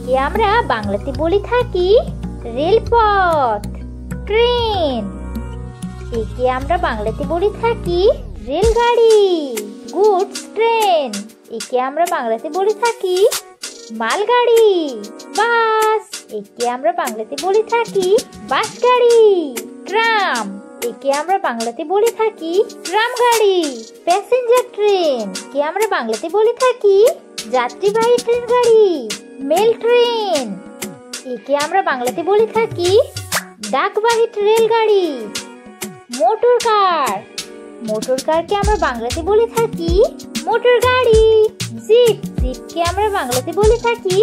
একে আমরা বাংলাতে বলে থাকি রেলপথ। ট্রেন, একে আমরা বাংলাতে বলে থাকি রেলগাড়ি। গুডস ট্রেন, একে আমরা বাংলাতে বলে থাকি মালগাড়ি। বাস, একে আমরা বাংলাতে বলে থাকি বাস গাড়ি। ট্রাম, একে আমরা বাংলাতে বলে থাকি ট্রাম গাড়ি। প্যাসেঞ্জার ট্রেন, কে আমরা বাংলাতে বলে থাকি যাত্রীবাহী ট্রেন গাড়ি। মেল ট্রেন, একে আমরা বাংলাতে বলে থাকি ডাকবাহী রেলগাড়ি। মোটর কার, মোটর কারকে আমরা বাংলাতে বলে থাকি মোটর গাড়ি। জিপ, জিপকে আমরা বাংলাতে বলে থাকি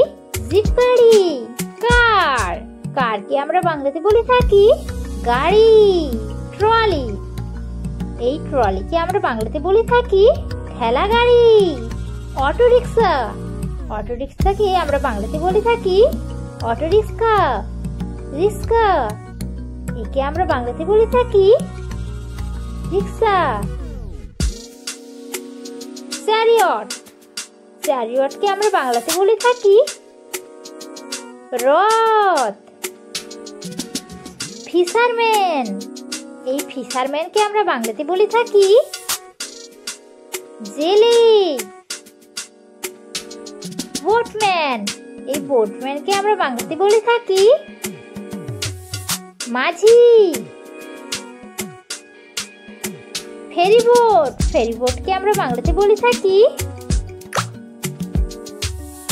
জিপ গাড়ি। কার, কারকে আমরা বাংলাতে বলে থাকি গাড়ি। ট্রলি, এই ট্রলিকে আমরা বাংলাতে বলে থাকি ঠেলা গাড়ি। অটো রিক্সা, অটো রিক্সাকে আমরা বাংলাতে বলে থাকি অটো রিক্সা। রিক্সা, একে আমরা বাংলাতে বলে থাকি রিক্সা। চ্যারিয়ট, চ্যারিয়টকে আমরা বাংলাতে বলে থাকি রথ। ফিশারম্যান, এই ফিশারম্যানকে আমরা বাংলাতে বলে থাকি জেলে। বোটম্যান, এই বোটম্যানকে আমরা বাংলাতে বলে থাকি মাঝি। ফেরিবোট, ফেরিবোটকে আমরা বাংলাতে বলে থাকি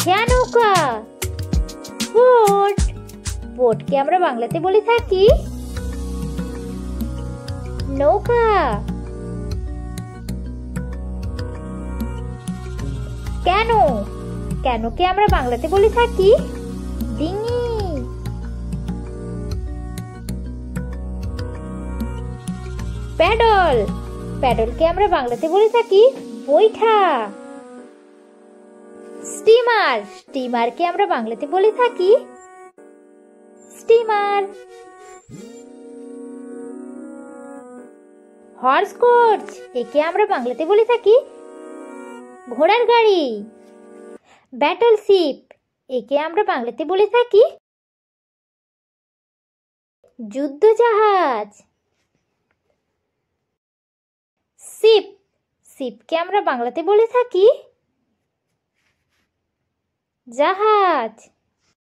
খেয়া নৌকা। বোট, বোটকে আমরা বাংলাতে বলে থাকি নৌকা। ক্যানো, ক্যানোকে আমরা বাংলাতে বলে থাকি ডিঙি। প্যাডল, প্যাডলকে আমরা বাংলাতে বলে থাকি বৈঠা। স্টিমার, স্টিমারকে আমরা বাংলাতে বলে থাকি স্টিমার। হর্স কোচ, একে আমরা বাংলাতে বলে থাকি ঘোড়ার গাড়ি। ব্যাটলশিপ, একে আমরা বাংলাতে বলে থাকি যুদ্ধ জাহাজ। শিপ, শিপকে আমরা বাংলাতে বলে থাকি জাহাজ।